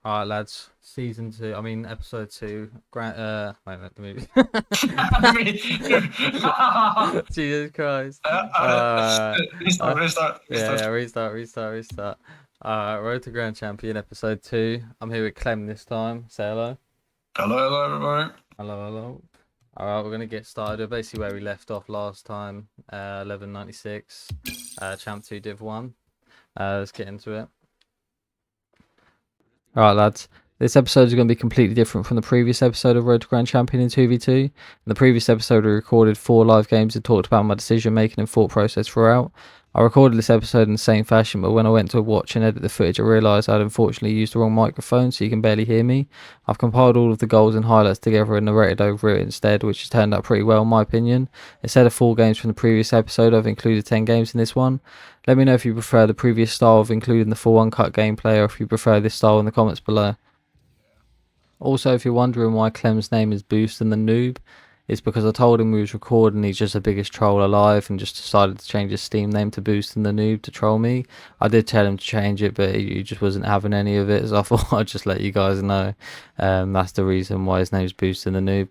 All right, lads. Season 2. I mean, episode 2. Wait, let me. Jesus Christ. Restart, restart, Yeah, restart. restart. Road to Grand Champion, episode 2. I'm here with Clem this time. Say hello. Hello, hello, everybody. Hello. All right, we're gonna get started. Basically, where we left off last time. 1196. Champ 2 Div 1. Let's get into it. All right, lads. This episode is going to be completely different from the previous episode of Road to Grand Champion in 2v2. In the previous episode, we recorded 4 live games and talked about my decision making and thought process throughout. I recorded this episode in the same fashion, but when I went to watch and edit the footage, I realised I'd unfortunately used the wrong microphone, so you can barely hear me. I've compiled all of the goals and highlights together and narrated over it instead, which has turned out pretty well in my opinion. Instead of 4 games from the previous episode, I've included 10 games in this one. Let me know if you prefer the previous style of including the full uncut gameplay or if you prefer this style in the comments below. Also, if you're wondering why Clem's name is Boost and the Noob, it's because I told him we was recording, he's just the biggest troll alive and just decided to change his Steam name to Boost and the Noob to troll me. I did tell him to change it, but he just wasn't having any of it, so I thought I'd just let you guys know. That's the reason why his name's Boost and the Noob.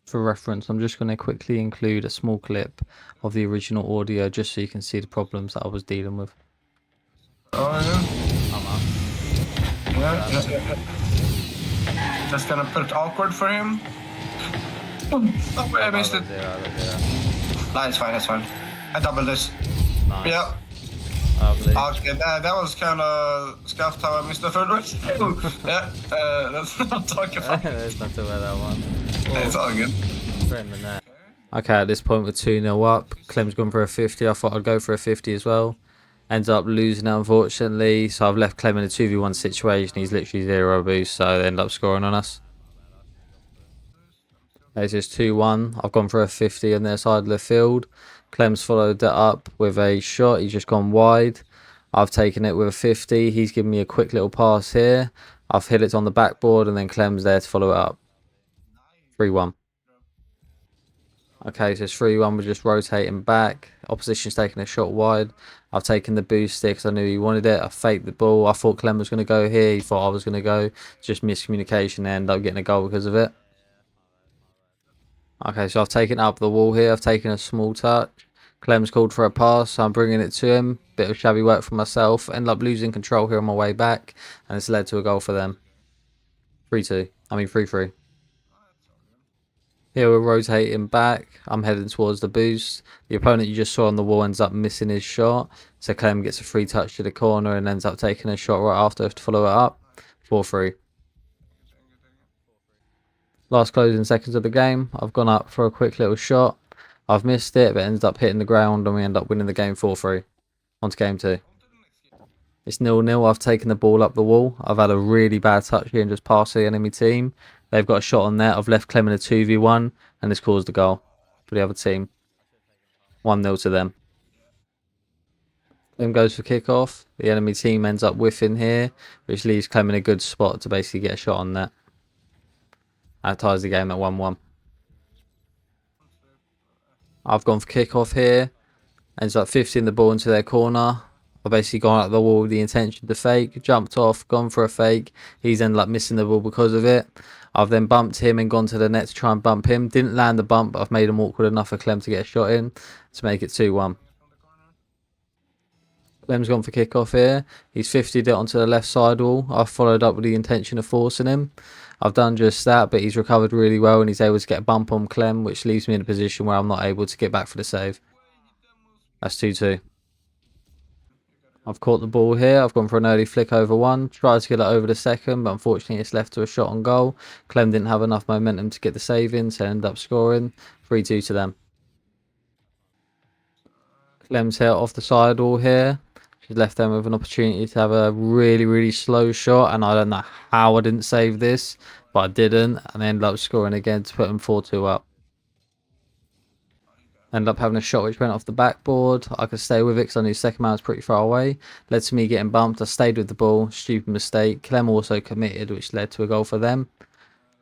For reference, I'm just going to quickly include a small clip of the original audio just so you can see the problems that I was dealing with. Oh, yeah. Just gonna put it awkward for him. Oh, I missed it. Nah, it's fine, it's fine. I doubled this. Nice. Yeah. Okay, that was kind of scuffed how I missed the third one. Yeah, let's not talk about it. Let's not talk about that one. It's all good. Okay, at this point we're 2-0 up. Clem's gone for a 50. I thought I'd go for a 50 as well. Ends up losing, unfortunately. So I've left Clem in a 2v1 situation. He's literally 0 boost, so they end up scoring on us. It's just 2-1. I've gone for a 50 on their side of the field. Clem's followed that up with a shot. He's just gone wide. I've taken it with a 50. He's given me a quick little pass here. I've hit it on the backboard, and then Clem's there to follow it up. 3-1. Okay, so it's 3-1. We're just rotating back. Opposition's taking a shot wide. I've taken the boost stick because I knew he wanted it. I faked the ball. I thought Clem was going to go here. He thought I was going to go. Just miscommunication. They end up getting a goal because of it. Okay, so I've taken up the wall here. I've taken a small touch. Clem's called for a pass, so I'm bringing it to him. Bit of shabby work for myself. End up losing control here on my way back, and it's led to a goal for them. 3-2. I mean 3-3. Here we're rotating back. I'm heading towards the boost. The opponent you just saw on the wall ends up missing his shot. So Clem gets a free touch to the corner and ends up taking a shot right after to follow it up. 4-3. Last closing seconds of the game. I've gone up for a quick little shot. I've missed it, but it ends up hitting the ground and we end up winning the game 4-3. On to game 2. It's 0-0. I've taken the ball up the wall. I've had a really bad touch here and just passed the enemy team. They've got a shot on net. I've left Clem in a 2v1 and this caused a goal for the other team. 1-0 to them. Clem goes for kickoff. The enemy team ends up whiffing here, which leaves Clem in a good spot to basically get a shot on net. That ties the game at 1-1. I've gone for kickoff here. Ends up 50 the ball into their corner. I've basically gone up the wall with the intention to fake. Jumped off, gone for a fake. He's ended up missing the ball because of it. I've then bumped him and gone to the net to try and bump him. Didn't land the bump, but I've made him awkward enough for Clem to get a shot in to make it 2-1. Clem's gone for kickoff here. He's 50'd it onto the left side wall. I've followed up with the intention of forcing him. I've done just that, but he's recovered really well and he's able to get a bump on Clem, which leaves me in a position where I'm not able to get back for the save. That's 2-2. I've caught the ball here. I've gone for an early flick over one. Tried to get it over the second, but unfortunately it's left to a shot on goal. Clem didn't have enough momentum to get the save in, so ended up scoring. 3-2 to them. Clem's hit off the side wall here. She's left them with an opportunity to have a really slow shot, and I don't know how I didn't save this, but I didn't, and they ended up scoring again to put them 4-2 up. Ended up having a shot which went off the backboard. I could stay with it because I knew second man was pretty far away. Led to me getting bumped. I stayed with the ball. Stupid mistake. Clem also committed, which led to a goal for them.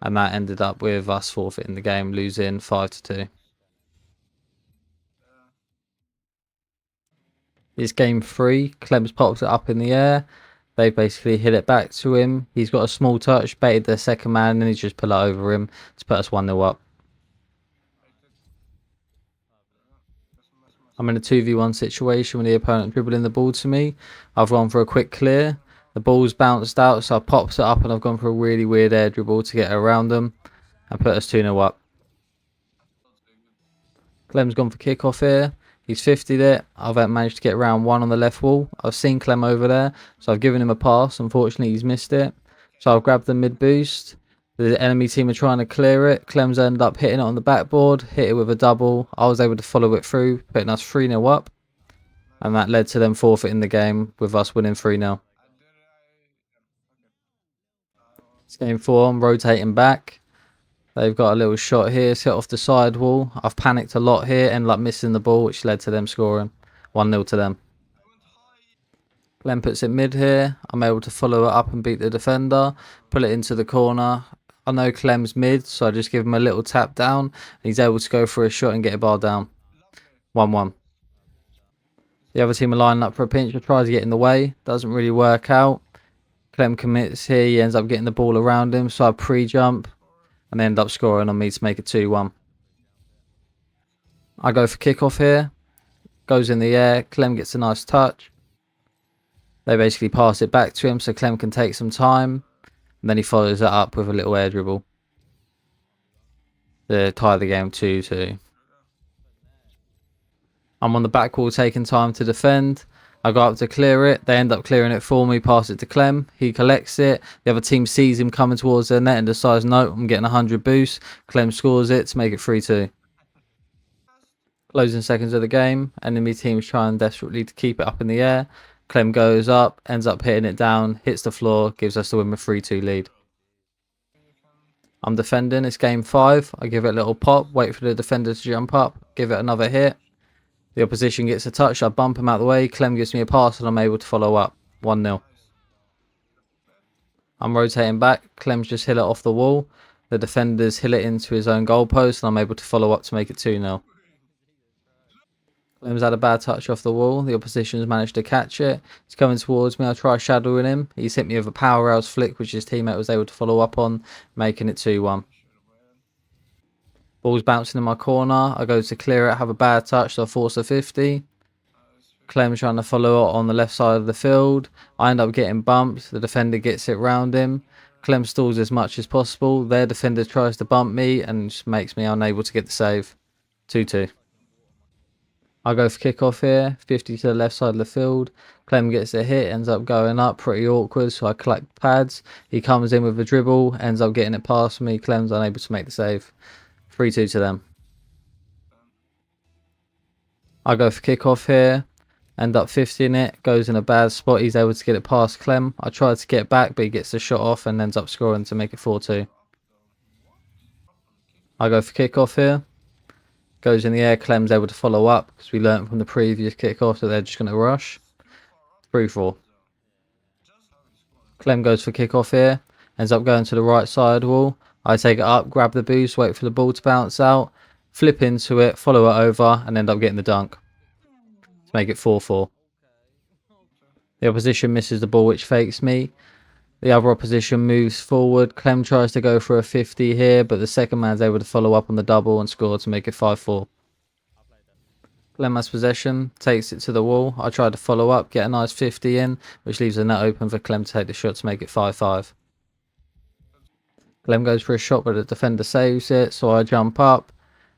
And that ended up with us forfeiting the game, losing 5-2. It's game 3. Clem's popped it up in the air. They basically hit it back to him. He's got a small touch, baited their second man, and he's just put it over him to put us 1-0 up. I'm in a 2v1 situation when the opponent dribbling the ball to me. I've gone for a quick clear. The ball's bounced out, so I popped it up and I've gone for a really weird air dribble to get around them and put us 2-0 up. Clem's gone for kickoff here. He's 50'd it. I've managed to get around one on the left wall. I've seen Clem over there, so I've given him a pass. Unfortunately, he's missed it. So I've grabbed the mid boost. The enemy team are trying to clear it. Clem's ended up hitting it on the backboard, hit it with a double. I was able to follow it through, putting us 3-0 up. And that led to them forfeiting the game with us winning 3-0. It's game 4. I'm rotating back. They've got a little shot here, set off the side wall. I've panicked a lot here, ended up missing the ball, which led to them scoring 1-0 to them. Glenn puts it mid here. I'm able to follow it up and beat the defender, pull it into the corner. I know Clem's mid, so I just give him a little tap down, and he's able to go for a shot and get a bar down. 1-1. The other team are lining up for a pinch. I try to get in the way, doesn't really work out. Clem commits here, he ends up getting the ball around him, so I pre-jump and they end up scoring on me to make it 2-1. I go for kickoff here, goes in the air, Clem gets a nice touch. They basically pass it back to him so Clem can take some time, and then he follows it up with a little air dribble to tie the game 2-2. I'm on the back wall taking time to defend. I go up to clear it. They end up clearing it for me, pass it to Clem. He collects it. The other team sees him coming towards their net and decides, no, I'm getting 100 boost. Clem scores it to make it 3-2. Closing seconds of the game. Enemy teams trying desperately to keep it up in the air. Clem goes up, ends up hitting it down, hits the floor, gives us the win with 3-2 lead. I'm defending. It's game 5. I give it a little pop, wait for the defender to jump up, give it another hit. The opposition gets a touch, I bump him out of the way, Clem gives me a pass and I'm able to follow up. 1-0. I'm rotating back, Clem's just hit it off the wall. The defenders hit it into his own goalpost and I'm able to follow up to make it 2-0. Clem's had a bad touch off the wall, the opposition's managed to catch it. He's coming towards me, I try shadowing him. He's hit me with a powerhouse flick which his teammate was able to follow up on, making it 2-1. Ball's bouncing in my corner. I go to clear it, have a bad touch, so I force a 50. Clem's trying to follow it on the left side of the field. I end up getting bumped. The defender gets it round him. Clem stalls as much as possible. Their defender tries to bump me and just makes me unable to get the save. 2-2. I go for kickoff here, 50 to the left side of the field. Clem gets a hit, ends up going up, pretty awkward, so I collect pads. He comes in with a dribble, ends up getting it past me. Clem's unable to make the save. 3-2 to them. I go for kickoff here, end up 50 in it, goes in a bad spot, he's able to get it past Clem. I try to get back, but he gets the shot off and ends up scoring to make it 4-2. I go for kickoff here, goes in the air, Clem's able to follow up, because we learnt from the previous kickoff that they're just going to rush. 3-4. Clem goes for kickoff here, ends up going to the right side wall. I take it up, grab the boost, wait for the ball to bounce out, flip into it, follow it over, and end up getting the dunk to make it 4-4. The opposition misses the ball, which fakes me. The other opposition moves forward. Clem tries to go for a 50 here, but the second man's able to follow up on the double and score to make it 5-4. Clem has possession, takes it to the wall. I try to follow up, get a nice 50 in, which leaves the net open for Clem to take the shot to make it 5-5. Clem goes for a shot, but the defender saves it, so I jump up,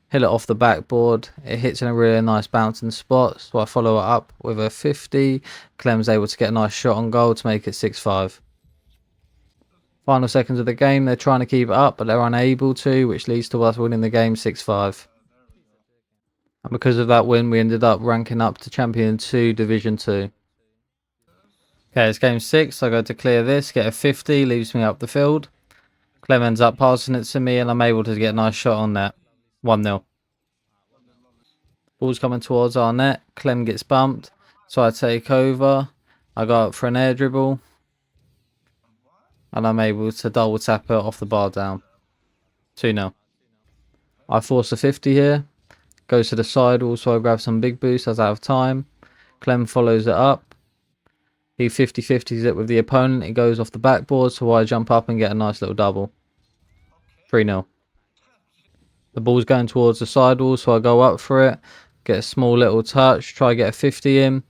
hit it off the backboard. It hits in a really nice bouncing spot, so I follow it up with a 50. Clem's able to get a nice shot on goal to make it 6-5. Final seconds of the game, they're trying to keep it up, but they're unable to, which leads to us winning the game 6-5. And because of that win, we ended up ranking up to Champion 2, Division 2. Okay, it's game 6. I go to clear this, get a 50, leaves me up the field. Clem ends up passing it to me and I'm able to get a nice shot on net. 1-0. Ball's coming towards our net. Clem gets bumped, so I take over. I go up for an air dribble and I'm able to double tap it off the bar down. 2-0. I force a 50 here. Goes to the side, also I grab some big boost as I have time. Clem follows it up. He 50-50s it with the opponent. It goes off the backboard, so I jump up and get a nice little double. 3-0. The ball's going towards the sidewall, so I go up for it, get a small little touch, try to get a 50 in,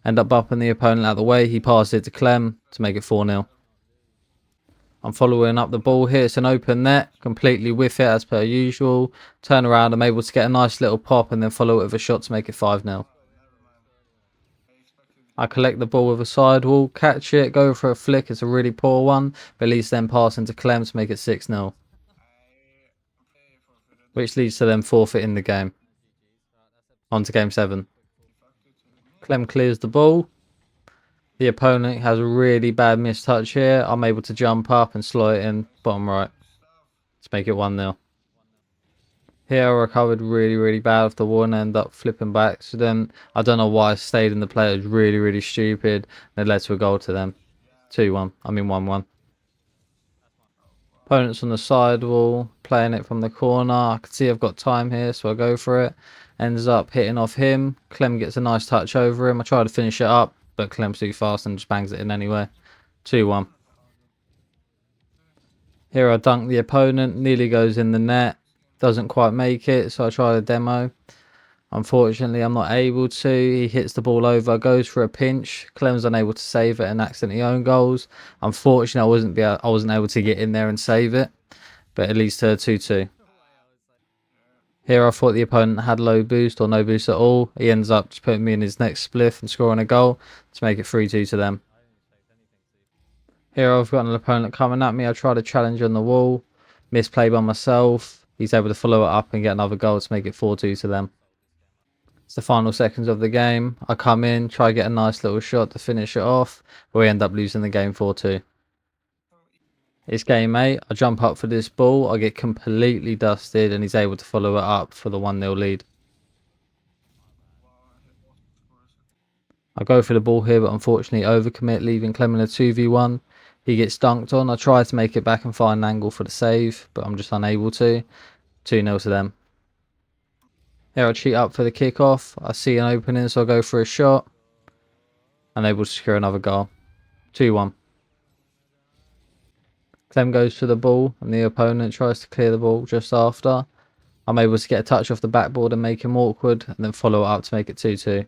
end up bumping the opponent out of the way. He passes it to Clem to make it 4-0. I'm following up the ball here. It's an open net, completely with it as per usual. Turn around, I'm able to get a nice little pop and then follow it with a shot to make it 5-0. I collect the ball with a sidewall, catch it, go for a flick. It's a really poor one, but at least then pass into Clem to make it 6-0. Which leads to them forfeiting the game. On to game 7. Clem clears the ball. The opponent has a really bad mistouch here. I'm able to jump up and slot it in bottom right to make it 1-0. Here I recovered really bad off the wall and end up flipping by accident. I don't know why I stayed in the play. It was really stupid. And it led to a goal to them. 2-1. I mean 1-1. Opponent's on the sidewall, playing it from the corner. I can see I've got time here, so I go for it. Ends up hitting off him. Clem gets a nice touch over him. I try to finish it up, but Clem's too fast and just bangs it in anyway. 2-1. Here I dunk the opponent, nearly goes in the net. Doesn't quite make it, so I try the demo. Unfortunately, I'm not able to. He hits the ball over, goes for a pinch. Clem's unable to save it and accidentally own goals. Unfortunately, I wasn't able to get in there and save it, but it leads to 2-2. Here I thought the opponent had low boost or no boost at all. He ends up just putting me in his next spliff and scoring a goal to make it 3-2 to them. Here I've got an opponent coming at me. I try to challenge on the wall. Misplay by myself. He's able to follow it up and get another goal to make it 4-2 to them. It's the final seconds of the game. I come in, try to get a nice little shot to finish it off, but we end up losing the game 4-2. It's game 8. I jump up for this ball. I get completely dusted and he's able to follow it up for the 1-0 lead. I go for the ball here, but unfortunately overcommit, leaving Clem in a 2v1. He gets dunked on. I try to make it back and find an angle for the save, but I'm just unable to. 2-0 to them. Here I cheat up for the kickoff. I see an opening, so I go for a shot. Unable to secure another goal. 2-1. Clem goes for the ball, and the opponent tries to clear the ball just after. I'm able to get a touch off the backboard and make him awkward, and then follow it up to make it 2-2.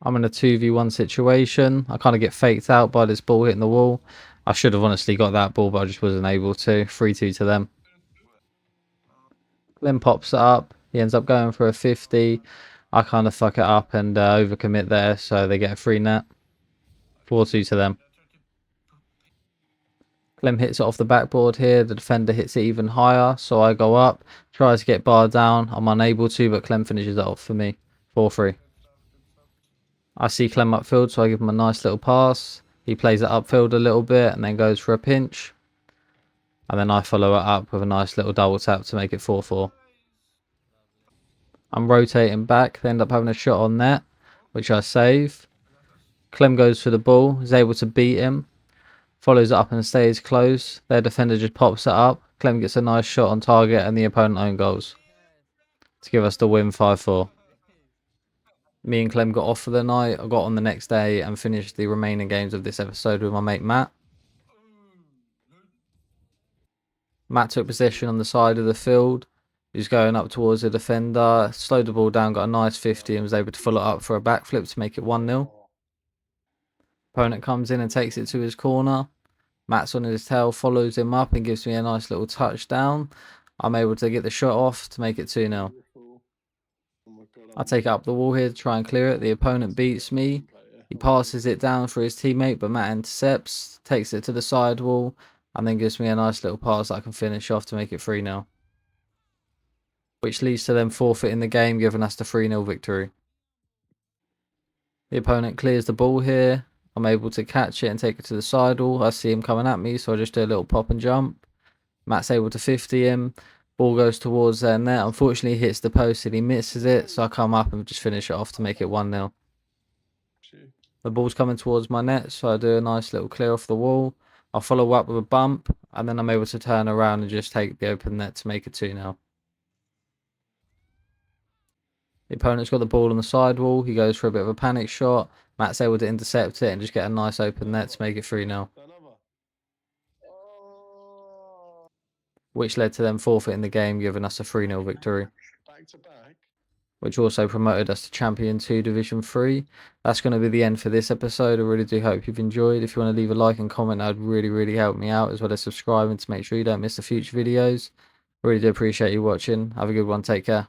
I'm in a 2v1 situation. I kind of get faked out by this ball hitting the wall. I should have honestly got that ball, but I just wasn't able to. 3-2 to them. Clem pops it up. He ends up going for a 50. I kind of fuck it up and overcommit there, so they get a free net. 4-2 to them. Clem hits it off the backboard here. The defender hits it even higher, so I go up, tries to get barred down. I'm unable to, but Clem finishes it off for me. 4-3. I see Clem upfield, so I give him a nice little pass. He plays it upfield a little bit and then goes for a pinch. And then I follow it up with a nice little double tap to make it 4-4. I'm rotating back. They end up having a shot on net, which I save. Clem goes for the ball. Is able to beat him. Follows it up and stays close. Their defender just pops it up. Clem gets a nice shot on target and the opponent own goals to give us the win 5-4. Me and Clem got off for the night. I got on the next day and finished the remaining games of this episode with my mate Matt. Matt took possession on the side of the field. He was going up towards the defender, slowed the ball down, got a nice 50 and was able to follow it up for a backflip to make it 1-0. Opponent comes in and takes it to his corner. Matt's on his tail, follows him up and gives me a nice little touchdown. I'm able to get the shot off to make it 2-0. I take it up the wall here to try and clear it. The opponent beats me. He passes it down for his teammate, but Matt intercepts, takes it to the side wall, and then gives me a nice little pass that I can finish off to make it 3-0. Which leads to them forfeiting the game, giving us the 3-0 victory. The opponent clears the ball here. I'm able to catch it and take it to the side wall. I see him coming at me, so I just do a little pop and jump. Matt's able to 50 him. Ball goes towards their net. Unfortunately, he hits the post and he misses it, so I come up and just finish it off to make it 1-0. The ball's coming towards my net, so I do a nice little clear off the wall. I'll follow up with a bump, and then I'm able to turn around and just take the open net to make it 2-0. The opponent's got the ball on the sidewall. He goes for a bit of a panic shot. Matt's able to intercept it and just get a nice open net to make it 3-0. Which led to them forfeiting the game, giving us a 3-0 victory. Which also promoted us to Champion 2 Division 3. That's going to be the end for this episode. I really do hope you've enjoyed. If you want to leave a like and comment, that would really help me out, as well as subscribing to make sure you don't miss the future videos. I really do appreciate you watching. Have a good one. Take care.